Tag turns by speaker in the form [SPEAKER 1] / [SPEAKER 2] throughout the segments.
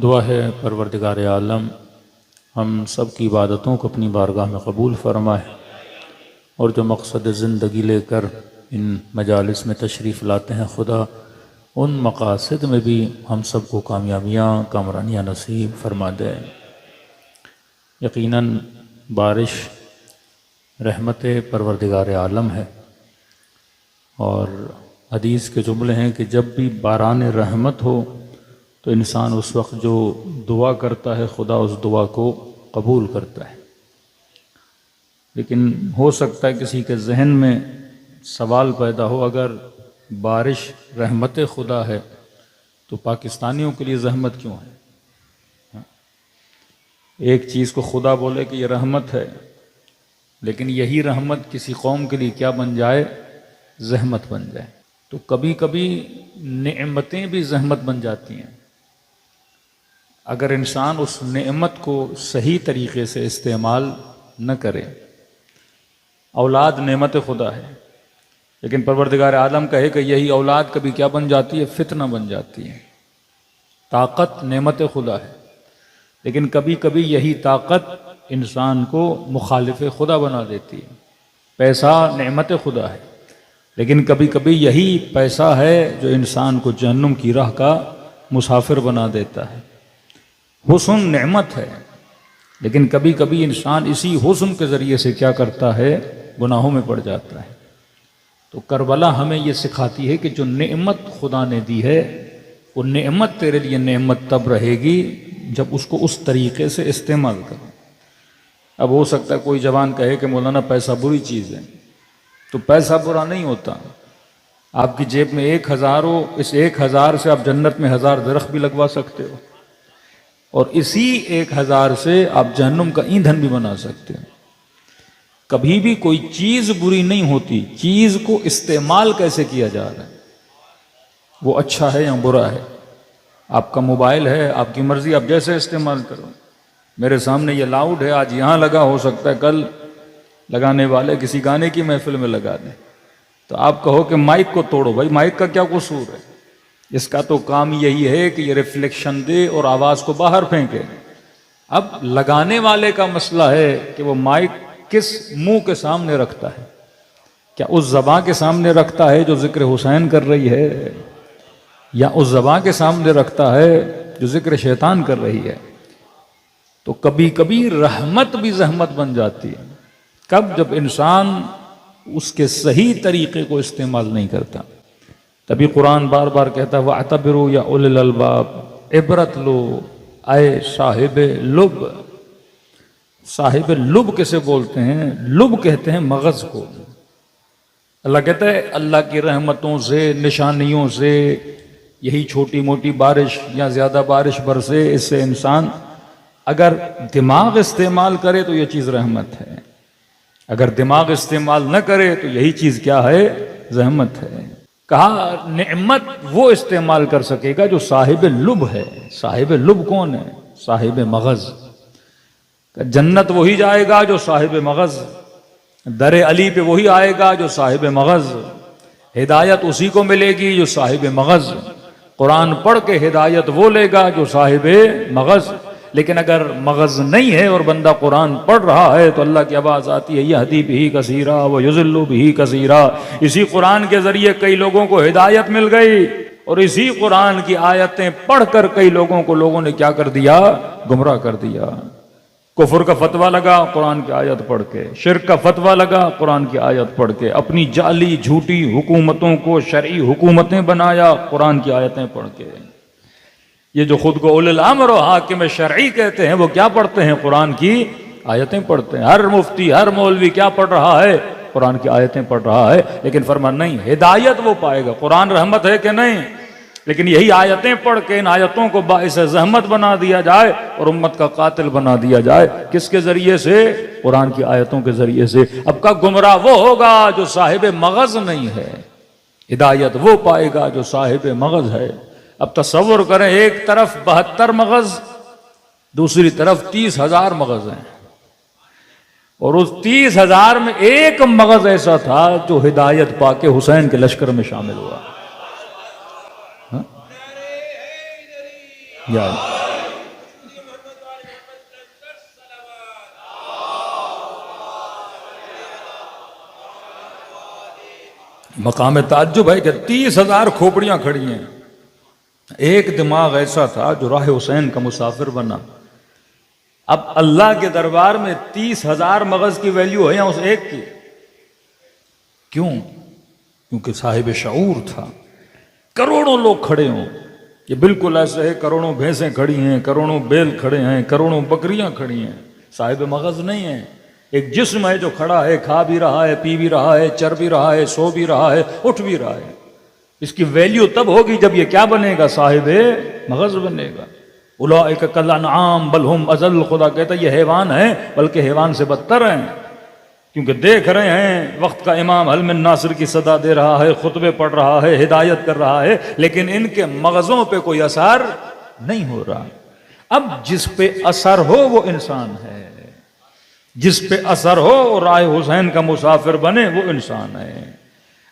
[SPEAKER 1] دعا ہے پروردگار عالم ہم سب کی عبادتوں کو اپنی بارگاہ میں قبول فرمائے، اور جو مقصد زندگی لے کر ان مجالس میں تشریف لاتے ہیں خدا ان مقاصد میں بھی ہم سب کو کامیابیاں کامرانیاں نصیب فرما دے۔ یقیناً بارش رحمت پروردگار عالم ہے، اور حدیث کے جملے ہیں کہ جب بھی باران رحمت ہو تو انسان اس وقت جو دعا کرتا ہے خدا اس دعا کو قبول کرتا ہے۔ لیکن ہو سکتا ہے کسی کے ذہن میں سوال پیدا ہو، اگر بارش رحمت خدا ہے تو پاکستانیوں کے لیے زحمت کیوں ہے؟ ایک چیز کو خدا بولے کہ یہ رحمت ہے، لیکن یہی رحمت کسی قوم کے لیے کیا بن جائے؟ زحمت بن جائے۔ تو کبھی کبھی نعمتیں بھی زحمت بن جاتی ہیں اگر انسان اس نعمت کو صحیح طریقے سے استعمال نہ کرے۔ اولاد نعمت خدا ہے، لیکن پروردگار عالم کہے کہ یہی اولاد کبھی کیا بن جاتی ہے؟ فتنہ بن جاتی ہے۔ طاقت نعمت خدا ہے، لیکن کبھی کبھی یہی طاقت انسان کو مخالف خدا بنا دیتی ہے۔ پیسہ نعمت خدا ہے، لیکن کبھی کبھی یہی پیسہ ہے جو انسان کو جہنم کی راہ کا مسافر بنا دیتا ہے۔ حسن نعمت ہے، لیکن کبھی کبھی انسان اسی حسن کے ذریعے سے کیا کرتا ہے؟ گناہوں میں پڑ جاتا ہے۔ تو کربلا ہمیں یہ سکھاتی ہے کہ جو نعمت خدا نے دی ہے وہ نعمت تیرے لیے نعمت تب رہے گی جب اس کو اس طریقے سے استعمال کرو۔ اب ہو سکتا ہے کوئی جوان کہے کہ مولانا پیسہ بری چیز ہے، تو پیسہ برا نہیں ہوتا۔ آپ کی جیب میں 1000 ہو، اس 1000 سے آپ جنت میں 1000 درخت بھی لگوا سکتے ہو، اور اسی 1000 سے آپ جہنم کا ایندھن بھی بنا سکتے ہو۔ کبھی بھی کوئی چیز بری نہیں ہوتی، چیز کو استعمال کیسے کیا جا رہا ہے وہ اچھا ہے یا برا ہے۔ آپ کا موبائل ہے، آپ کی مرضی، آپ جیسے استعمال کرو۔ میرے سامنے یہ لاؤڈ ہے، آج یہاں لگا، ہو سکتا ہے کل لگانے والے کسی گانے کی محفل میں لگا دیں، تو آپ کہو کہ مائک کو توڑو۔ بھائی مائک کا کیا قصور ہے؟ اس کا تو کام یہی ہے کہ یہ ریفلیکشن دے اور آواز کو باہر پھینکے۔ اب لگانے والے کا مسئلہ ہے کہ وہ مائک کس منہ کے سامنے رکھتا ہے؟ کیا اس زبان کے سامنے رکھتا ہے جو ذکر حسین کر رہی ہے، یا اس زبان کے سامنے رکھتا ہے جو ذکر شیطان کر رہی ہے؟ تو کبھی کبھی رحمت بھی زحمت بن جاتی ہے۔ کب؟ جب انسان اس کے صحیح طریقے کو استعمال نہیں کرتا۔ تبھی قرآن بار بار کہتا ہے وَاعْتَبِرُوا يَا أُولِي الْأَلْبَابِ، عبرت لو اے صاحب لب۔ صاحب لب کسے بولتے ہیں؟ لب کہتے ہیں مغز کو۔ اللہ کہتا ہے اللہ کی رحمتوں سے، نشانیوں سے، یہی چھوٹی موٹی بارش یا زیادہ بارش برسے، اس سے انسان اگر دماغ استعمال کرے تو یہ چیز رحمت ہے، اگر دماغ استعمال نہ کرے تو یہی چیز کیا ہے؟ زحمت ہے۔ کہا نعمت وہ استعمال کر سکے گا جو صاحب لب ہے۔ صاحب لب کون ہے؟ صاحب مغز۔ جنت وہی جائے گا جو صاحب مغز، در علی پہ وہی آئے گا جو صاحب مغز، ہدایت اسی کو ملے گی جو صاحب مغز، قرآن پڑھ کے ہدایت وہ لے گا جو صاحب مغز۔ لیکن اگر مغز نہیں ہے اور بندہ قرآن پڑھ رہا ہے تو اللہ کی آواز آتی ہے یہدی بہ کثیرا ویضل بہ کثیرا۔ اسی قرآن کے ذریعے کئی لوگوں کو ہدایت مل گئی، اور اسی قرآن کی آیتیں پڑھ کر کئی لوگوں نے کیا کر دیا؟ گمراہ کر دیا۔ کفر کا فتویٰ لگا قرآن کی آیت پڑھ کے، شرک کا فتویٰ لگا قرآن کی آیت پڑھ کے، اپنی جعلی جھوٹی حکومتوں کو شرعی حکومتیں بنایا قرآن کی آیتیں پڑھ کے۔ یہ جو خود کو اولی الامر و حاکم شرعی کہتے ہیں وہ کیا پڑھتے ہیں؟ قرآن کی آیتیں پڑھتے ہیں۔ ہر مفتی، ہر مولوی کیا پڑھ رہا ہے؟ قرآن کی آیتیں پڑھ رہا ہے، لیکن فرمان نہیں، ہدایت وہ پائے گا۔ قرآن رحمت ہے کہ نہیں؟ لیکن یہی آیتیں پڑھ کے ان آیتوں کو باعث زحمت بنا دیا جائے اور امت کا قاتل بنا دیا جائے۔ کس کے ذریعے سے؟ قرآن کی آیتوں کے ذریعے سے۔ اب کا گمراہ وہ ہوگا جو صاحب مغز نہیں ہے، ہدایت وہ پائے گا جو صاحب مغز ہے۔ اب تصور کریں، ایک طرف 72 مغز، دوسری طرف 30,000 مغز ہیں، اور اس 30,000 میں ایک مغز ایسا تھا جو ہدایت پا کے حسین کے لشکر میں شامل ہوا۔ مقام تعجب ہے کہ 30,000 کھوپڑیاں کھڑی ہیں، ایک دماغ ایسا تھا جو راہ حسین کا مسافر بنا۔ اب اللہ کے دربار میں 30,000 مغز کی ویلیو ہے یا اس ایک کی؟ کیوں؟ کیونکہ صاحب شعور تھا۔ کروڑوں لوگ کھڑے ہوں، یہ بالکل ایسے ہے، کروڑوں بھینسیں کھڑی ہیں، کروڑوں بیل کھڑے ہیں، کروڑوں بکریاں کھڑی ہیں، صاحب مغز نہیں ہے۔ ایک جسم ہے جو کھڑا ہے، کھا بھی رہا ہے، پی بھی رہا ہے، چر بھی رہا ہے، سو بھی رہا ہے، اٹھ بھی رہا ہے۔ اس کی ویلیو تب ہوگی جب یہ کیا بنے گا؟ صاحب مغز بنے گا۔ اولئک کالانعام بل ہم اضل، خدا کہتا ہے یہ حیوان ہیں بلکہ حیوان سے بدتر ہیں، کیونکہ دیکھ رہے ہیں وقت کا امام حل من ناصر کی صدا دے رہا ہے، خطبے پڑھ رہا ہے، ہدایت کر رہا ہے، لیکن ان کے مغزوں پہ کوئی اثر نہیں ہو رہا۔ اب جس پہ اثر ہو وہ انسان ہے، جس پہ اثر ہو وہ رائے حسین کا مسافر بنے وہ انسان ہے۔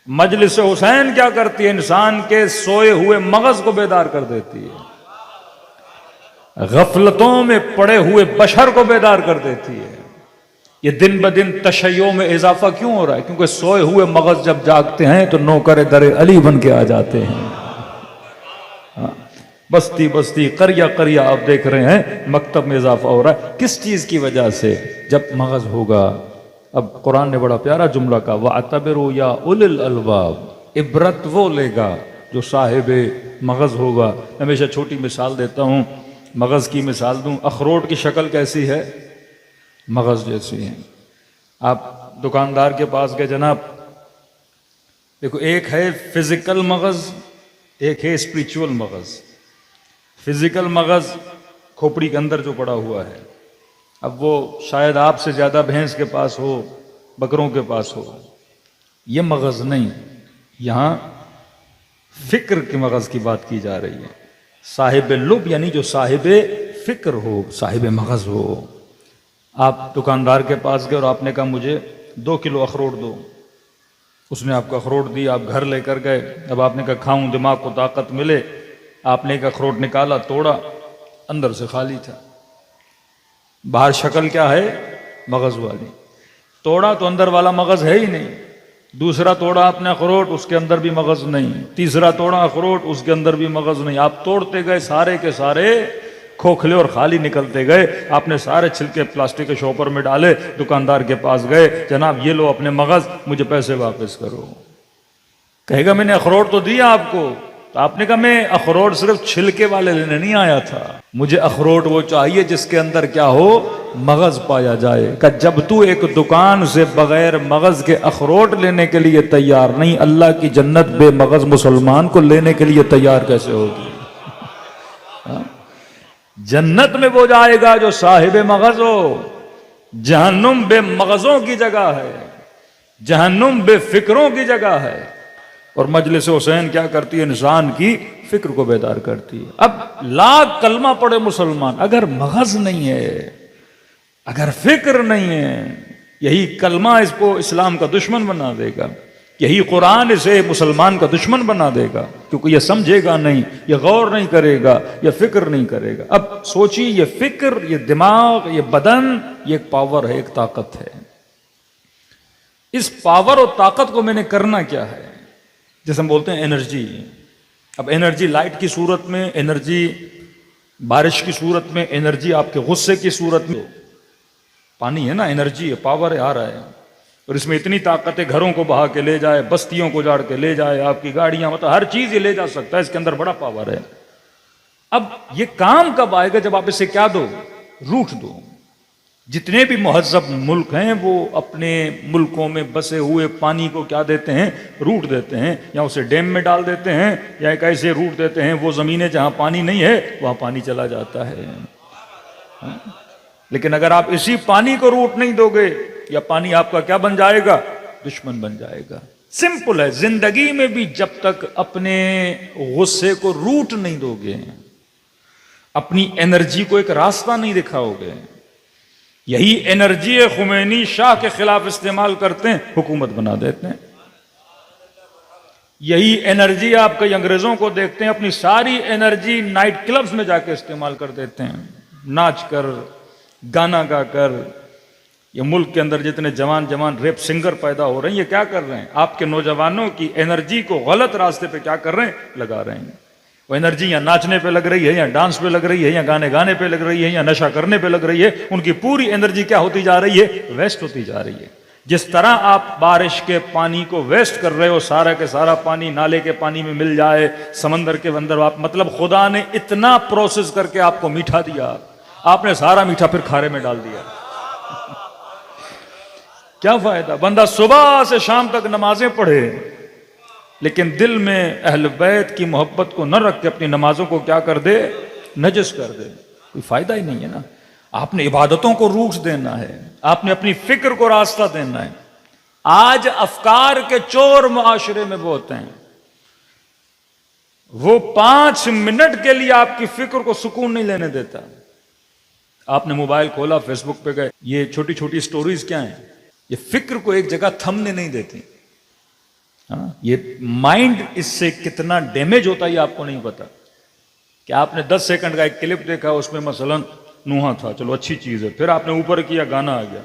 [SPEAKER 1] مجلس حسین کیا کرتی ہے؟ انسان کے سوئے ہوئے مغز کو بیدار کر دیتی ہے، غفلتوں میں پڑے ہوئے بشر کو بیدار کر دیتی ہے۔ یہ دن بدن تشیع میں اضافہ کیوں ہو رہا ہے؟ کیونکہ سوئے ہوئے مغز جب جاگتے ہیں تو نوکر در علی بن کے آ جاتے ہیں۔ بستی بستی قریہ قریہ آپ دیکھ رہے ہیں مکتب میں اضافہ ہو رہا ہے۔ کس چیز کی وجہ سے؟ جب مغز ہوگا۔ اب قرآن نے بڑا پیارا جملہ کہا وَاعْتَبِرُوا يَا أُولِي الْأَلْبَابِ، عبرت وہ لے گا جو صاحب مغز ہوگا۔ ہمیشہ چھوٹی مثال دیتا ہوں، مغز کی مثال دوں، اخروٹ کی شکل کیسی ہے؟ مغز جیسی ہے۔ آپ دکاندار کے پاس گئے، جناب دیکھو ایک ہے فزیکل مغز، ایک ہے اسپریچول مغز۔ فزیکل مغز کھوپڑی کے اندر جو پڑا ہوا ہے، اب وہ شاید آپ سے زیادہ بھینس کے پاس ہو، بکروں کے پاس ہو، یہ مغز نہیں، یہاں فکر کے مغز کی بات کی جا رہی ہے۔ صاحب لب یعنی جو صاحب فکر ہو، صاحب مغز ہو۔ آپ دکاندار کے پاس گئے اور آپ نے کہا مجھے 2 کلو اخروٹ دو، اس نے آپ کو اخروٹ دی، آپ گھر لے کر گئے۔ اب آپ نے کہا کھاؤں دماغ کو طاقت ملے، آپ نے ایک اخروٹ نکالا، توڑا، اندر سے خالی تھا۔ باہر شکل کیا ہے؟ مغز والی۔ توڑا تو اندر والا مغز ہے ہی نہیں۔ دوسرا توڑا آپ نے اخروٹ، اس کے اندر بھی مغز نہیں۔ تیسرا توڑا اخروٹ، اس کے اندر بھی مغز نہیں۔ آپ توڑتے گئے، سارے کے سارے کھوکھلے اور خالی نکلتے گئے۔ آپ نے سارے چھلکے پلاسٹک کے شاپر میں ڈالے، دکاندار کے پاس گئے، جناب یہ لو اپنے مغز، مجھے پیسے واپس کرو۔ کہے گا میں نے اخروٹ تو دیا آپ کو، تو آپ نے کہا میں اخروٹ صرف چھلکے والے لینے نہیں آیا تھا، مجھے اخروٹ وہ چاہیے جس کے اندر کیا ہو؟ مغز پایا جائے۔ کہ جب تو ایک دکان سے بغیر مغز کے اخروٹ لینے کے لیے تیار نہیں، اللہ کی جنت بے مغز مسلمان کو لینے کے لیے تیار کیسے ہوگی؟ جنت میں وہ جائے گا جو صاحب مغز ہو، جہنم بے مغزوں کی جگہ ہے، جہنم بے فکروں کی جگہ ہے۔ اور مجلس حسین کیا کرتی ہے؟ انسان کی فکر کو بیدار کرتی ہے۔ اب لاکھ کلمہ پڑے مسلمان، اگر مغز نہیں ہے، اگر فکر نہیں ہے، یہی کلمہ اس کو اسلام کا دشمن بنا دے گا، یہی قرآن اسے مسلمان کا دشمن بنا دے گا، کیونکہ یہ سمجھے گا نہیں، یہ غور نہیں کرے گا، یہ فکر نہیں کرے گا۔ اب سوچیے، یہ فکر، یہ دماغ، یہ بدن، یہ ایک پاور ہے، ایک طاقت ہے۔ اس پاور اور طاقت کو میں نے کرنا کیا ہے؟ جیسے ہم بولتے ہیں انرجی۔ اب انرجی لائٹ کی صورت میں، انرجی بارش کی صورت میں، انرجی آپ کے غصے کی صورت میں، پانی ہے نا، انرجی ہے، پاور ہے، آ رہا ہے، اور اس میں اتنی طاقت ہے، گھروں کو بہا کے لے جائے، بستیوں کو جاڑ کے لے جائے، آپ کی گاڑیاں، مطلب ہر چیز یہ لے جا سکتا ہے، اس کے اندر بڑا پاور ہے۔ اب یہ کام کب آئے گا؟ جب آپ اسے کیا دو؟ روٹ دو۔ جتنے بھی مہذب ملک ہیں وہ اپنے ملکوں میں بسے ہوئے پانی کو کیا دیتے ہیں؟ روٹ دیتے ہیں، یا اسے ڈیم میں ڈال دیتے ہیں، یا ایک ایسے روٹ دیتے ہیں وہ زمینیں جہاں پانی نہیں ہے وہاں پانی چلا جاتا ہے۔ لیکن اگر آپ اسی پانی کو روٹ نہیں دو گے، یا پانی آپ کا کیا بن جائے گا؟ دشمن بن جائے گا۔ سمپل ہے، زندگی میں بھی جب تک اپنے غصے کو روٹ نہیں دو گے، اپنی انرجی کو ایک راستہ نہیں دکھاؤ گے، یہی انرجی خمینی شاہ کے خلاف استعمال کرتے ہیں، حکومت بنا دیتے ہیں۔ یہی انرجی آپ کئی انگریزوں کو دیکھتے ہیں، اپنی ساری انرجی نائٹ کلبز میں جا کے استعمال کر دیتے ہیں، ناچ کر، گانا گا کر، یہ ملک کے اندر جتنے جوان ریپ سنگر پیدا ہو رہے ہیں، یہ کیا کر رہے ہیں؟ آپ کے نوجوانوں کی انرجی کو غلط راستے پہ کیا کر رہے ہیں؟ لگا رہے ہیں۔ وہ انرجی یا ناچنے پہ لگ رہی ہے، یا ڈانس پہ لگ رہی ہے، یا گانے پہ لگ رہی ہے، یا نشہ کرنے پہ لگ رہی ہے۔ ان کی پوری انرجی کیا ہوتی جا رہی ہے؟ ویسٹ ہوتی جا رہی ہے۔ جس طرح آپ بارش کے پانی کو ویسٹ کر رہے ہو، سارا کے سارا پانی نالے کے پانی میں مل جائے، سمندر کے اندر آپ، مطلب خدا نے اتنا پروسیس کر کے آپ کو میٹھا دیا، آپ نے سارا میٹھا پھر کھارے میں ڈال دیا۔ کیا فائدہ؟ بندہ صبح سے شام تک نمازیں پڑھے لیکن دل میں اہل بیت کی محبت کو نہ رکھ کے اپنی نمازوں کو کیا کر دے؟ نجس کر دے، کوئی فائدہ ہی نہیں ہے نا۔ آپ نے عبادتوں کو روٹ دینا ہے، آپ نے اپنی فکر کو راستہ دینا ہے۔ آج افکار کے چور معاشرے میں بہت ہیں، وہ 5 منٹ کے لیے آپ کی فکر کو سکون نہیں لینے دیتا۔ آپ نے موبائل کھولا، فیس بک پہ گئے، یہ چھوٹی چھوٹی سٹوریز کیا ہیں؟ یہ فکر کو ایک جگہ تھمنے نہیں دیتی۔ یہ مائنڈ اس سے کتنا ڈیمیج ہوتا ہے یہ آپ کو نہیں پتا کہ آپ نے 10 سیکنڈ کا ایک کلپ دیکھا، اس میں مثلا نوحہ تھا، چلو اچھی چیز ہے، پھر آپ نے اوپر کیا گانا آ گیا،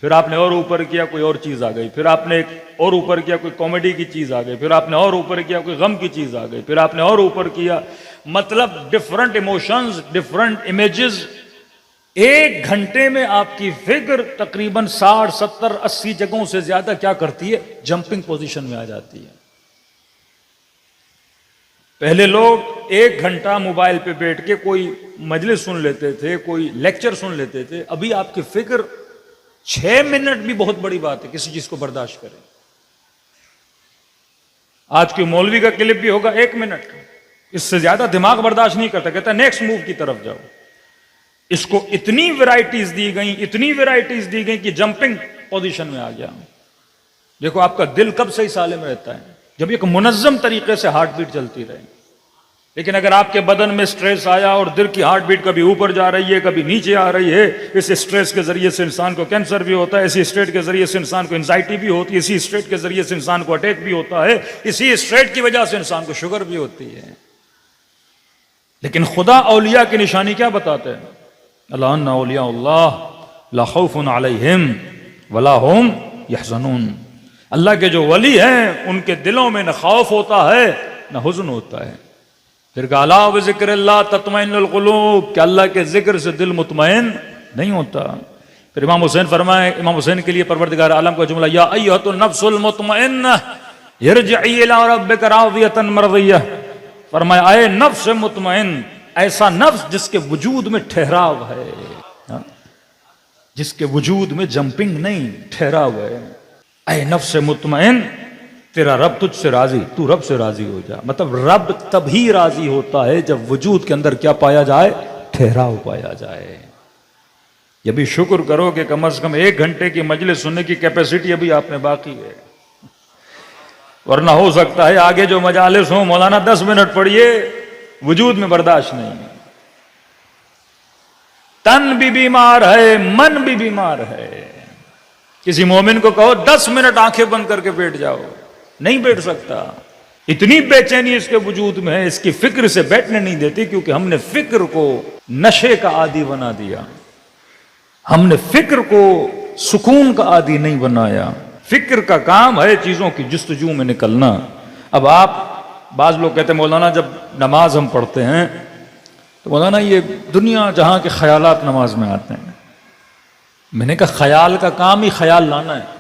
[SPEAKER 1] پھر آپ نے اور اوپر کیا کوئی اور چیز آ گئی، پھر آپ نے اور اوپر کیا کوئی کامیڈی کی چیز آ گئی، پھر آپ نے اور اوپر کیا کوئی غم کی چیز آ گئی، پھر آپ نے اور اوپر کیا، مطلب ڈفرنٹ ایموشنز، ڈفرنٹ امیجز۔ 1 گھنٹے میں آپ کی فکر تقریباً 60 70 80 جگہوں سے زیادہ کیا کرتی ہے؟ جمپنگ پوزیشن میں آ جاتی ہے۔ پہلے لوگ 1 گھنٹہ موبائل پہ بیٹھ کے کوئی مجلس سن لیتے تھے، کوئی لیکچر سن لیتے تھے، ابھی آپ کی فکر 6 منٹ بھی بہت بڑی بات ہے کسی چیز کو برداشت کریں۔ آج کے مولوی کا کلپ بھی ہوگا 1 منٹ، اس سے زیادہ دماغ برداشت نہیں کرتا، کہتا ہے نیکسٹ موو کی طرف جاؤ۔ اس کو اتنی ویرائٹیز دی گئیں کہ جمپنگ پوزیشن میں آ گیا۔ دیکھو آپ کا دل کب صحیح سالم رہتا ہے؟ جب ایک منظم طریقے سے ہارٹ بیٹ چلتی رہے۔ لیکن اگر آپ کے بدن میں سٹریس آیا اور دل کی ہارٹ بیٹ کبھی اوپر جا رہی ہے کبھی نیچے آ رہی ہے، اس سٹریس کے ذریعے سے انسان کو کینسر بھی ہوتا ہے، اسی اسٹریٹ کے ذریعے سے انسان کو انزائٹی بھی ہوتی ہے، اسی اسٹریٹ کے ذریعے سے انسان کو اٹیک بھی ہوتا ہے، اسی اسٹریٹ کی وجہ سے انسان کو شوگر بھی ہوتی ہے۔ لیکن خدا اولیاء کی نشانی کیا بتاتے ہیں؟ الا ان اولیاء اللہ لا خوف علیہم ولا هم یحزنون۔ اللہ کے جو ولی ہیں ان کے دلوں میں نہ خوف ہوتا ہے نہ حزن ہوتا ہے۔ پھر کہا الا بذکر اللہ تطمئن القلوب، کہ اللہ کے ذکر سے دل مطمئن نہیں ہوتا۔ پھر امام حسین فرمائے، امام حسین کے لیے پروردگار عالم کا جملہ، یا ایھۃ النفس المطمئنہ ارجعی الی ربک راضیۃ مرضیہ، فرمایا اے نفس مطمئن، ایسا نفس جس کے وجود میں ٹھہراؤ ہے، جس کے وجود میں جمپنگ نہیں، ٹھہراؤ ہے۔ اے نفس مطمئن، تیرا رب تجھ سے راضی، تو رب سے راضی ہو جا۔ مطلب رب تبھی راضی ہوتا ہے جب وجود کے اندر کیا پایا جائے؟ ٹھہراؤ پایا جائے۔ یہ بھی شکر کرو کہ کم از کم 1 گھنٹے کی مجلس سننے کی کیپیسٹی ابھی آپ میں باقی ہے، ورنہ ہو سکتا ہے آگے جو مجالس ہوں مولانا 10 منٹ پڑھیے، وجود میں برداشت نہیں ہے، تن بھی بیمار ہے، من بھی بیمار ہے۔ کسی مومن کو کہو 10 منٹ آنکھیں بند کر کے بیٹھ جاؤ، نہیں بیٹھ سکتا، اتنی بے چینی اس کے وجود میں ہے، اس کی فکر سے بیٹھنے نہیں دیتی، کیونکہ ہم نے فکر کو نشے کا عادی بنا دیا، ہم نے فکر کو سکون کا عادی نہیں بنایا۔ فکر کا کام ہے چیزوں کی جستجو میں نکلنا۔ اب آپ، بعض لوگ کہتے ہیں مولانا جب نماز ہم پڑھتے ہیں تو مولانا یہ دنیا جہاں کے خیالات نماز میں آتے ہیں۔ میں نے کہا خیال کا کام ہی خیال لانا ہے۔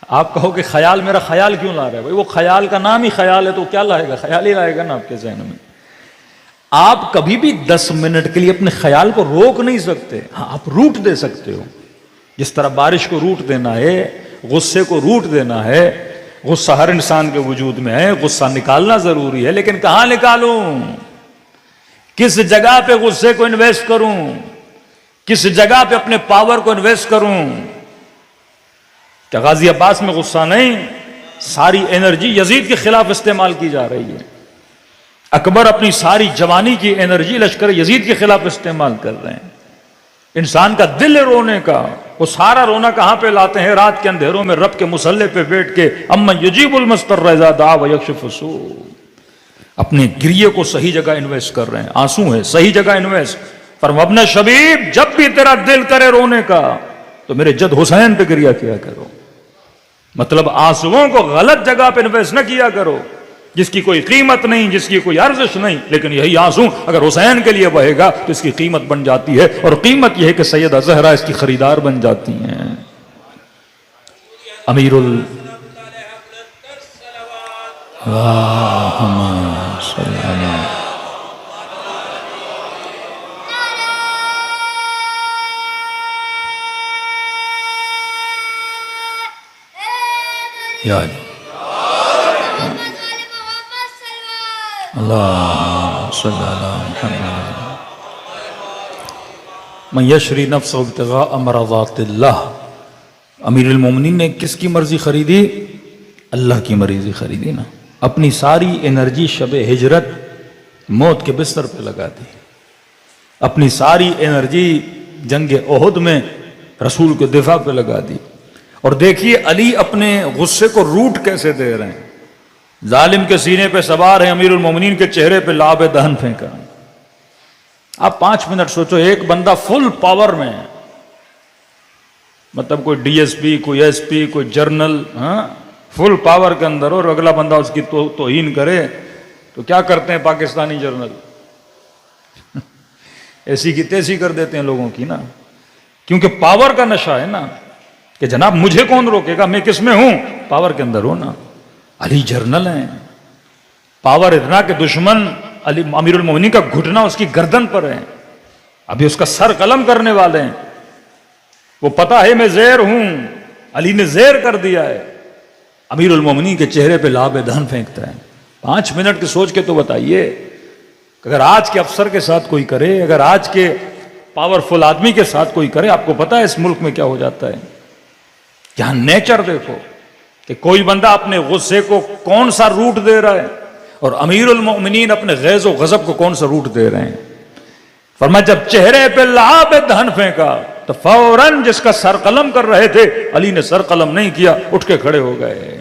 [SPEAKER 1] آپ کہو کہ خیال، میرا خیال کیوں لا رہا ہے؟ بھائی وہ خیال کا نام ہی خیال ہے تو کیا لائے گا؟ خیال ہی لائے گا نا آپ کے ذہن میں۔ آپ کبھی بھی 10 منٹ کے لیے اپنے خیال کو روک نہیں سکتے، ہاں آپ روٹ دے سکتے ہو، جس طرح بارش کو روٹ دینا ہے، غصے کو روٹ دینا ہے۔ غصہ ہر انسان کے وجود میں ہے، غصہ نکالنا ضروری ہے، لیکن کہاں نکالوں؟ کس جگہ پہ غصے کو انویسٹ کروں؟ کس جگہ پہ اپنے پاور کو انویسٹ کروں؟ کیا غازی عباس میں غصہ نہیں؟ ساری انرجی یزید کے خلاف استعمال کی جا رہی ہے۔ اکبر اپنی ساری جوانی کی انرجی لشکر یزید کے خلاف استعمال کر رہے ہیں۔ انسان کا دل رونے کا، وہ سارا رونا کہاں پہ لاتے ہیں؟ رات کے اندھیروں میں رب کے مصلی پہ بیٹھ کے، امن یجیب المضطر اذا دعا ویکشف السوء، اپنے گریے کو صحیح جگہ انویسٹ کر رہے ہیں۔ آنسو ہے، صحیح جگہ انویسٹ۔ پر وابن شبیب، جب بھی تیرا دل کرے رونے کا، تو میرے جد حسین پہ گریا کیا کرو. مطلب آنسوؤں کو غلط جگہ پہ انویسٹ نہ کیا کرو جس کی کوئی قیمت نہیں، جس کی کوئی ارزش نہیں. لیکن یہی آنسو اگر حسین کے لیے بہے گا تو اس کی قیمت بن جاتی ہے، اور قیمت یہ ہے کہ سیدہ زہرا اس کی خریدار بن جاتی ہیں. امیر یا اللہ صلی اللہ محمد من یشری نفسہ ابتغاء مرضات اللہ. امیر المومنین نے کس کی مرضی خریدی؟ اللہ کی مرضی خریدی نا. اپنی ساری انرجی شب ہجرت موت کے بستر پہ لگا دی، اپنی ساری انرجی جنگ احد میں رسول کے دفاع پہ لگا دی. اور دیکھیے علی اپنے غصے کو روٹ کیسے دے رہے ہیں. ظالم کے سینے پہ سوار ہیں، امیر المومنین کے چہرے پہ لعاب دہن پھینکا. آپ 5 منٹ سوچو، ایک بندہ فل پاور میں ہے، مطلب کوئی ڈی ایس پی، کوئی ایس پی، کوئی جرنل، فل پاور کے اندر، اور اگلا بندہ اس کی توہین کرے تو کیا کرتے ہیں پاکستانی جرنل؟ ایسی کی تیسی کر دیتے ہیں لوگوں کی نا، کیونکہ پاور کا نشہ ہے نا کہ جناب مجھے کون روکے گا، میں کس میں ہوں؟ پاور کے اندر ہوں نا. علی جرنل ہیں، پاور اتنا کہ دشمن علی امیر المومنین کا گھٹنا اس کی گردن پر ہے، ابھی اس کا سر قلم کرنے والے ہیں. وہ پتا ہے میں زیر ہوں، علی نے زیر کر دیا ہے. امیر المومنین کے چہرے پہ لعاب دہن پھینکتا ہے. 5 منٹ کی سوچ کے تو بتائیے، اگر آج کے افسر کے ساتھ کوئی کرے، اگر آج کے پاورفل آدمی کے ساتھ کوئی کرے، آپ کو پتا ہے اس ملک میں کیا ہو جاتا ہے. یہاں نیچر دیکھو کہ کوئی بندہ اپنے غصے کو کون سا روٹ دے رہا ہے، اور امیر المومنین اپنے غیظ و غضب کو کون سا روٹ دے رہے ہیں. فرمایا جب چہرے پہ لعاب دہن پھینکا تو فوراً جس کا سر قلم کر رہے تھے، علی نے سر قلم نہیں کیا، اٹھ کے کھڑے ہو گئے.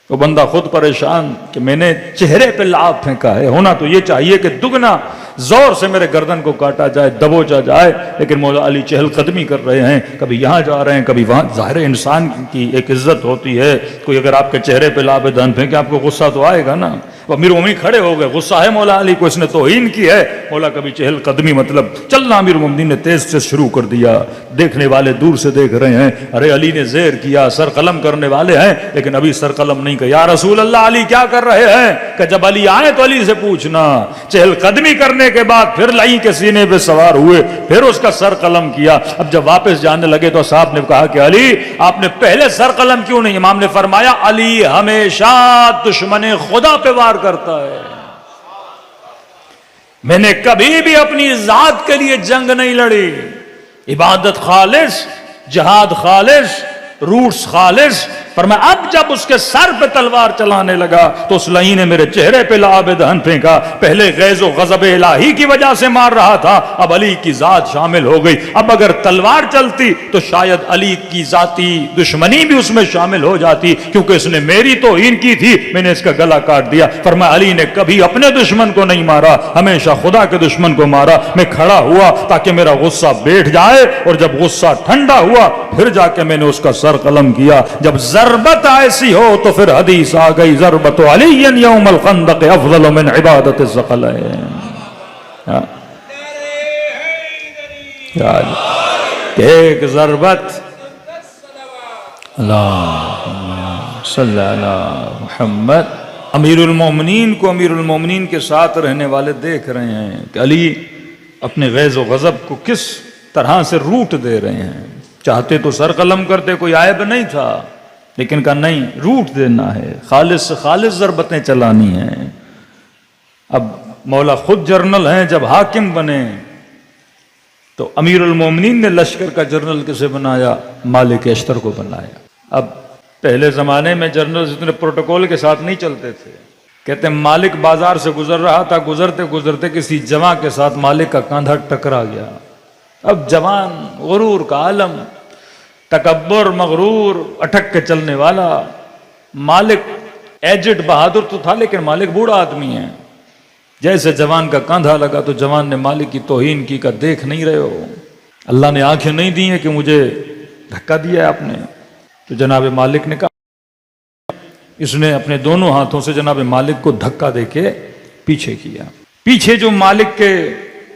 [SPEAKER 1] وہ بندہ خود پریشان کہ میں نے چہرے پہ لعاب پھینکا ہے، ہونا تو یہ چاہیے کہ دگنا زور سے میرے گردن کو کاٹا جائے، دبوچا جائے، لیکن مولا علی چہل قدمی کر رہے ہیں، کبھی یہاں جا رہے ہیں، کبھی وہاں. ظاہر انسان کی ایک عزت ہوتی ہے، کوئی اگر آپ کے چہرے پہ لعاب دہن پھینکے آپ کو غصہ تو آئے گا نا. وہ امیر مومنین کھڑے ہو گئے، غصہ ہے مولا علی کو، اس نے توہین کی ہے. مولا کبھی چہل قدمی مطلب چلنا امیر مومنین نے تیز سے شروع کر دیا. دیکھنے والے دور سے دیکھ رہے ہیں، ارے علی نے زیر کیا، سر قلم کرنے والے ہیں، لیکن ابھی سر قلم نہیں کیا. یا رسول اللہ علی کیا کر رہے ہیں؟ کہ جب علی آئے تو علی سے پوچھنا. چہل قدمی کرنے کے بعد پھر لائی کے سینے پہ سوار ہوئے، پھر اس کا سر قلم کیا. اب جب واپس جانے لگے تو صاحب نے کہا کہ علی آپ نے پہلے سر قلم کیوں نہیں؟ امام نے فرمایا علی ہمیشہ دشمن خدا پہ وار کرتا ہے، میں نے کبھی بھی اپنی ذات کے لیے جنگ نہیں لڑی. عبادت خالص، جہاد خالص، روٹس خالص. فرمایا اب جب اس کے سر پہ تلوار چلانے لگا تو اس لعین نے میرے چہرے پہ لعاب دہن پھینکا. پہلے غیظ و غضب الہی کی وجہ سے مار رہا تھا، اب علی کی ذات شامل ہو گئی. اب اگر تلوار چلتی تو شاید علی کی ذاتی دشمنی بھی اس میں شامل ہو جاتی، کیونکہ اس نے میری توہین کی تھی، میں نے اس کا گلا کاٹ دیا. فرمایا علی نے کبھی اپنے دشمن کو نہیں مارا، ہمیشہ خدا کے دشمن کو مارا. میں کھڑا ہوا تاکہ میرا غصہ بیٹھ جائے، اور جب غصہ ٹھنڈا ہوا پھر جا کے میں نے اس کا سر قلم کیا. جب ضربت ایسی ہو تو پھر حدیث آ گئی، ضربت علی یوم الخندق افضل من عبادت الثقلین. ایک ضربت، اللہم صلی علی محمد. امیر المومنین کو امیر المومنین کے ساتھ رہنے والے دیکھ رہے ہیں کہ علی اپنے غیظ و غضب کو کس طرح سے روٹ دے رہے ہیں. چاہتے تو سر قلم کرتے، کوئی عیب نہیں تھا، لیکن کہا نہیں، روٹ دینا ہے، خالص سے خالص ضربتیں چلانی ہیں. اب مولا خود جرنل ہیں، جب حاکم بنے تو امیر المومنین نے لشکر کا جرنل کسے بنایا؟ مالک اشتر کو بنایا. اب پہلے زمانے میں جرنل اتنے پروٹوکول کے ساتھ نہیں چلتے تھے. کہتے ہیں مالک بازار سے گزر رہا تھا، گزرتے گزرتے کسی جوان کے ساتھ مالک کا کاندھا ٹکرا گیا. اب جوان غرور کا عالم، تکبر، مغرور، اٹک کے چلنے والا. مالک ایجڈ بہادر تو تھا لیکن مالک بوڑھا آدمی ہے. جیسے جوان کا کاندھا لگا تو جوان نے مالک کی توہین کی، کا دیکھ نہیں رہے ہو؟ اللہ نے آنکھیں نہیں دی ہیں کہ مجھے دھکا دیا ہے آپ نے. تو جناب مالک نے کہا، اس نے اپنے دونوں ہاتھوں سے جناب مالک کو دھکا دے کے پیچھے کیا. پیچھے جو مالک کے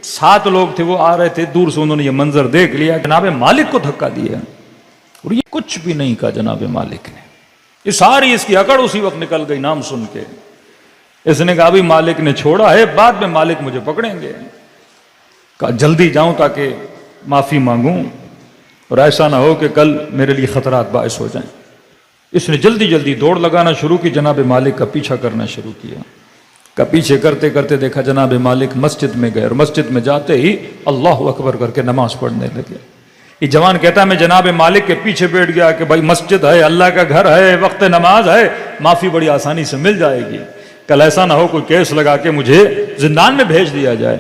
[SPEAKER 1] 7 لوگ تھے وہ آ رہے تھے، دور سے انہوں نے یہ منظر دیکھ لیا، جناب مالک کو دھکا دیا اور یہ کچھ بھی نہیں کہا جناب مالک نے. یہ ساری اس کی اکڑ اسی وقت نکل گئی نام سن کے. اس نے کہا بھی مالک نے چھوڑا ہے، بعد میں مالک مجھے پکڑیں گے. کہا جلدی جاؤں تاکہ معافی مانگوں اور ایسا نہ ہو کہ کل میرے لیے خطرات باعث ہو جائیں. اس نے جلدی جلدی دوڑ لگانا شروع کی، جناب مالک کا پیچھا کرنا شروع کیا. کا پیچھے کرتے کرتے دیکھا جناب مالک مسجد میں گئے اور مسجد میں جاتے ہی اللہ اکبر کر کے نماز پڑھنے لگے. یہ جوان کہتا ہے میں جناب مالک کے پیچھے بیٹھ گیا کہ بھائی مسجد ہے، اللہ کا گھر ہے، وقت نماز ہے، معافی بڑی آسانی سے مل جائے گی. کل ایسا نہ ہو کوئی کیس لگا کے مجھے زندان میں بھیج دیا جائے.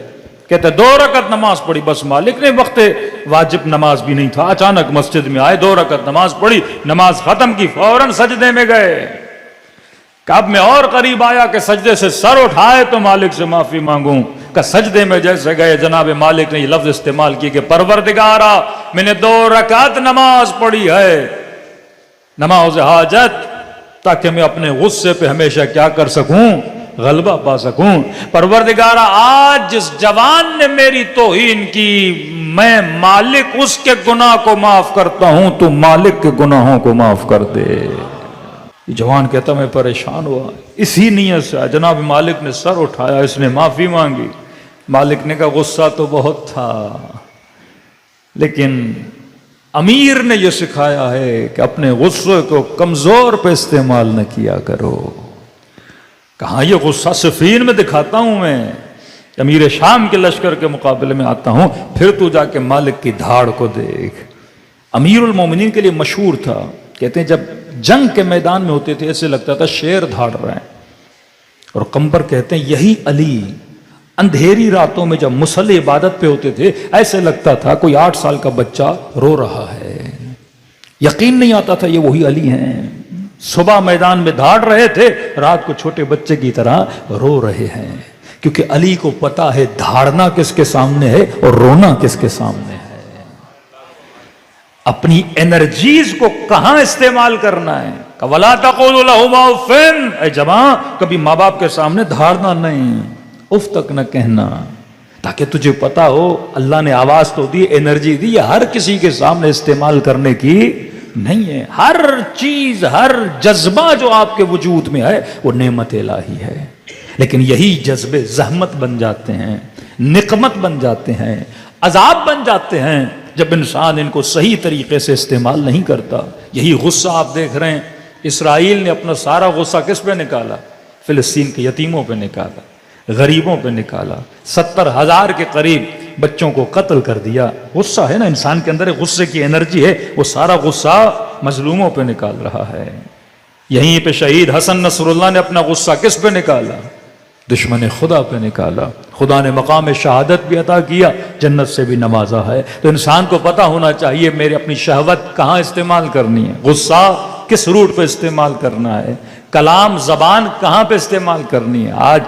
[SPEAKER 1] کہتے 2 رکعت نماز پڑھی بس. مالک نے وقت واجب نماز بھی نہیں تھا، اچانک مسجد میں آئے، 2 رکعت نماز پڑھی، نماز ختم کی، فوراً سجدے میں گئے. کب میں اور قریب آیا کہ سجدے سے سر اٹھائے تو مالک سے معافی مانگوں. کہ سجدے میں جیسے گئے جناب مالک نے یہ لفظ استعمال کی کہ پروردگارا میں نے 2 رکعت نماز پڑھی ہے نماز حاجت، تاکہ میں اپنے غصے پہ ہمیشہ کیا کر سکوں، غلبہ پا سکوں. پروردگارا آج جس جوان نے میری توہین کی، میں مالک اس کے گناہ کو معاف کرتا ہوں، تو مالک کے گناہوں کو معاف کر دے. یہ جوان کہتا میں پریشان ہوا. اسی نیت سے جناب مالک نے سر اٹھایا، اس نے معافی مانگی. مالک نے کہا غصہ تو بہت تھا، لیکن امیر نے یہ سکھایا ہے کہ اپنے غصے کو کمزور پہ استعمال نہ کیا کرو. کہاں یہ غصہ صفین میں دکھاتا ہوں میں، امیر شام کے لشکر کے مقابلے میں آتا ہوں، پھر تو جا کے مالک کی دھاڑ کو دیکھ. امیر المومنین کے لیے مشہور تھا، کہتے ہیں جب جنگ کے میدان میں ہوتے تھے ایسے لگتا تھا شیر دھاڑ رہے ہیں. اور قمبر کہتے ہیں یہی علی اندھیری راتوں میں جب مصلی عبادت پہ ہوتے تھے ایسے لگتا تھا کوئی 8 سال کا بچہ رو رہا ہے، یقین نہیں آتا تھا یہ وہی علی ہیں. صبح میدان میں دھاڑ رہے تھے، رات کو چھوٹے بچے کی طرح رو رہے ہیں، کیونکہ علی کو پتا ہے دھاڑنا کس کے سامنے ہے اور رونا کس کے سامنے ہے. اپنی انرجیز کو کہاں استعمال کرنا ہے. وَلَا تَقُولُوا لَهُمَا اُفٍّ، اے جوان کبھی ماں باپ کے سامنے دھاڑنا نہیں، اف تک نہ کہنا، تاکہ تجھے پتا ہو اللہ نے آواز تو دی، انرجی دی، یہ ہر کسی کے سامنے استعمال کرنے کی نہیں ہے. ہر چیز، ہر جذبہ جو آپ کے وجود میں ہے وہ نعمت الہی ہے، لیکن یہی جذبے زحمت بن جاتے ہیں، نقمت بن جاتے ہیں، عذاب بن جاتے ہیں جب انسان ان کو صحیح طریقے سے استعمال نہیں کرتا. یہی غصہ آپ دیکھ رہے ہیں، اسرائیل نے اپنا سارا غصہ کس پہ نکالا؟ فلسطین کے یتیموں پہ نکالا، غریبوں پہ نکالا، 70,000 کے قریب بچوں کو قتل کر دیا. غصہ ہے نا انسان کے اندر، غصے کی انرجی ہے، وہ سارا غصہ مظلوموں پہ نکال رہا ہے. یہیں پہ شہید حسن نصر اللہ نے اپنا غصہ کس پہ نکالا؟ دشمن خدا پہ نکالا. خدا نے مقام شہادت بھی عطا کیا، جنت سے بھی نوازا ہے. تو انسان کو پتہ ہونا چاہیے میرے اپنی شہوت کہاں استعمال کرنی ہے، غصہ کس روٹ پہ استعمال کرنا ہے، کلام زبان کہاں پہ استعمال کرنی ہے. آج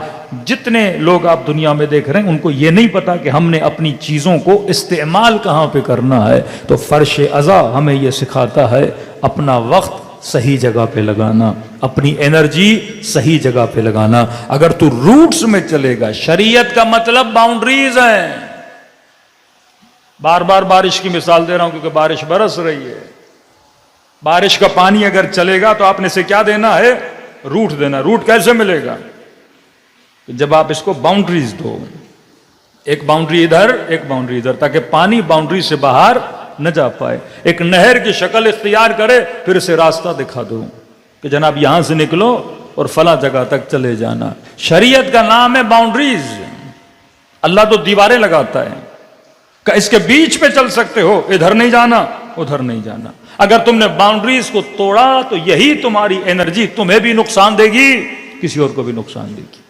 [SPEAKER 1] جتنے لوگ آپ دنیا میں دیکھ رہے ہیں ان کو یہ نہیں پتا کہ ہم نے اپنی چیزوں کو استعمال کہاں پہ کرنا ہے. تو فرش ازا ہمیں یہ سکھاتا ہے اپنا وقت صحیح جگہ پہ لگانا، اپنی انرجی صحیح جگہ پہ لگانا. اگر تو روٹس میں چلے گا، شریعت کا مطلب باؤنڈریز ہیں. بار بار بارش کی مثال دے رہا ہوں کیونکہ بارش برس رہی ہے. بارش کا پانی اگر چلے گا تو آپ نے اسے کیا دینا ہے؟ روٹ دینا. روٹ کیسے ملے گا؟ جب آپ اس کو باؤنڈریز دو، ایک باؤنڈری ادھر ایک باؤنڈری ادھر، تاکہ پانی باؤنڈری سے باہر نہ جا پائے. ایک نہر کی شکل اختیار کرے، پھر اسے راستہ دکھا دو کہ جناب یہاں سے نکلو اور فلاں جگہ تک چلے جانا. شریعت کا نام ہے باؤنڈریز. اللہ تو دیواریں لگاتا ہے کہ اس کے بیچ پہ چل سکتے ہو، ادھر نہیں جانا ادھر نہیں جانا. اگر تم نے باؤنڈریز کو توڑا تو یہی تمہاری انرجی تمہیں بھی نقصان دے گی، کسی اور کو بھی نقصان دے گی.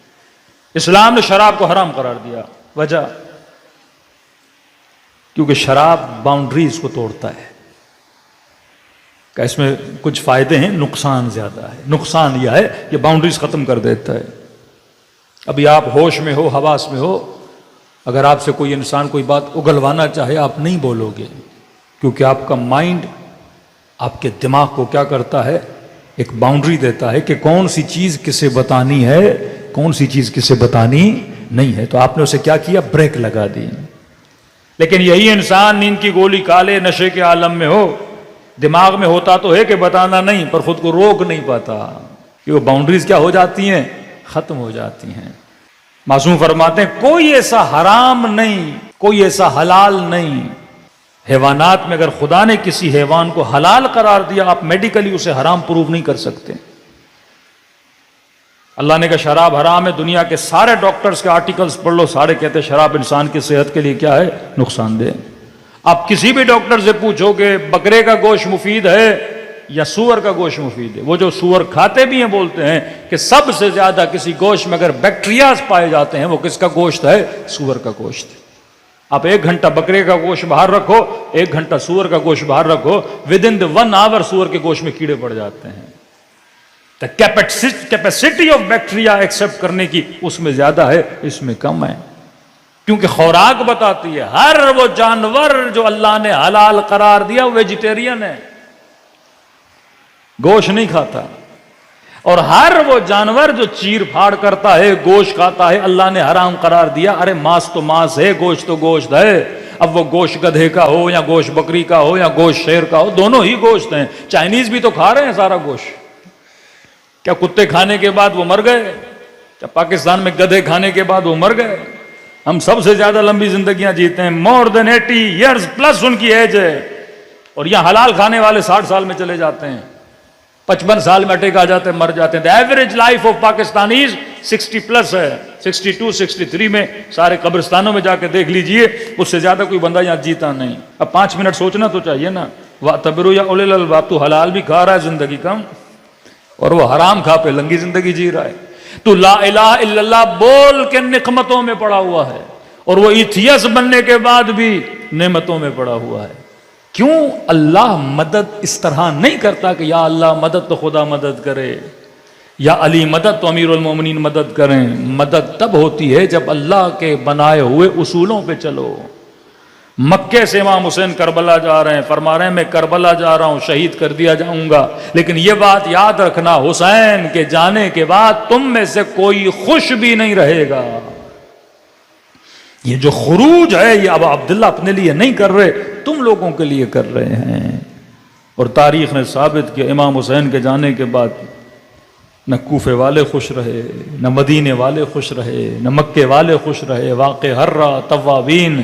[SPEAKER 1] اسلام نے شراب کو حرام قرار دیا، وجہ کیونکہ شراب باؤنڈریز کو توڑتا ہے. کہ اس میں کچھ فائدے ہیں، نقصان زیادہ ہے. نقصان یہ ہے کہ باؤنڈریز ختم کر دیتا ہے. ابھی آپ ہوش میں ہو، حواس میں ہو، اگر آپ سے کوئی انسان کوئی بات اگلوانا چاہے آپ نہیں بولو گے، کیونکہ آپ کا مائنڈ آپ کے دماغ کو کیا کرتا ہے؟ ایک باؤنڈری دیتا ہے کہ کون سی چیز کسے بتانی ہے، کون سی چیز کسے بتانی نہیں ہے. تو آپ نے اسے کیا کیا؟ بریک لگا دی. لیکن یہی انسان نیند کی گولی کالے نشے کے عالم میں ہو، دماغ میں ہوتا تو ہے کہ بتانا نہیں، پر خود کو روک نہیں پاتا کہ وہ باؤنڈریز کیا ہو جاتی ہیں؟ ختم ہو جاتی ہیں. معصوم فرماتے ہیں کوئی ایسا حرام نہیں، کوئی ایسا حلال نہیں. حیوانات میں اگر خدا نے کسی حیوان کو حلال قرار دیا، آپ میڈیکلی اسے حرام پروف نہیں کر سکتے. اللہ نے کہا شراب حرام ہے، دنیا کے سارے ڈاکٹرز کے آرٹیکلز پڑھ لو، سارے کہتے ہیں شراب انسان کی صحت کے لیے کیا ہے؟ نقصان دہ. آپ کسی بھی ڈاکٹر سے پوچھو کہ بکرے کا گوشت مفید ہے یا سور کا گوشت مفید ہے، وہ جو سور کھاتے بھی ہیں بولتے ہیں کہ سب سے زیادہ کسی گوشت میں اگر بیکٹیریاز پائے جاتے ہیں وہ کس کا گوشت ہے؟ سور کا گوشت. آپ 1 گھنٹہ بکرے کا گوشت باہر رکھو، 1 گھنٹہ سور کا گوشت باہر رکھو، ود ان 1 آور سور کے گوشت میں کیڑے پڑ جاتے ہیں. کیپیسٹی آف بیکٹیریا ایکسپٹ کرنے کی اس میں زیادہ ہے، اس میں کم ہے. کیونکہ خوراک بتاتی ہے. ہر وہ جانور جو اللہ نے حلال قرار دیا وہ ویجیٹیرین ہے، گوشت نہیں کھاتا. اور ہر وہ جانور جو چیر پھاڑ کرتا ہے، گوشت کھاتا ہے، اللہ نے حرام قرار دیا. ارے ماس تو ماس ہے، گوشت تو گوشت ہے. اب وہ گوشت گدھے کا ہو یا گوشت بکری کا ہو یا گوشت شیر کا ہو، دونوں ہی گوشت ہیں. چائنیز بھی تو کھا رہے ہیں سارا گوشت. کیا کتے کھانے کے بعد وہ مر گئے؟ کیا پاکستان میں گدھے کھانے کے بعد وہ مر گئے؟ ہم سب سے زیادہ لمبی زندگیاں جیتے ہیں، مور دین 80 ایئرز پلس ان کی ایج ہے. اور یہاں حلال کھانے والے 60 سال میں چلے جاتے ہیں، 55 سال میں اٹیک آ جاتے ہیں، مر جاتے ہیں. Average life of Pakistanis 60 plus ہے. 62 63 میں سارے قبرستانوں میں جا کے دیکھ لیجئے، اس سے زیادہ کوئی بندہ یہاں جیتا نہیں. اب 5 منٹ سوچنا تو چاہیے نا. وَاعْتَبِرُوا يَا أُولِي الْأَلْبَابِ. تو حلال بھی کھا رہا ہے زندگی کم، اور وہ حرام کھا پہ لنگی زندگی جی رہا ہے. تو لا الہ الا اللہ بول کے نقمتوں میں پڑا ہوا ہے، اور وہ ایتھیس بننے کے بعد بھی نعمتوں میں پڑا ہوا ہے. کیوں؟ اللہ مدد اس طرح نہیں کرتا کہ یا اللہ مدد تو خدا مدد کرے، یا علی مدد تو امیر المومنین مدد کریں. مدد تب ہوتی ہے جب اللہ کے بنائے ہوئے اصولوں پہ چلو. مکے سے امام حسین کربلا جا رہے ہیں، فرما رہے ہیں میں کربلا جا رہا ہوں، شہید کر دیا جاؤں گا، لیکن یہ بات یاد رکھنا حسین کے جانے کے بعد تم میں سے کوئی خوش بھی نہیں رہے گا. یہ جو خروج ہے یہ اب عبداللہ اپنے لیے نہیں کر رہے، تم لوگوں کے لیے کر رہے ہیں. اور تاریخ نے ثابت کیا امام حسین کے جانے کے بعد نہ کوفے والے خوش رہے، نہ مدینے والے خوش رہے، نہ مکے والے خوش رہے. واقع ہرہ، توابین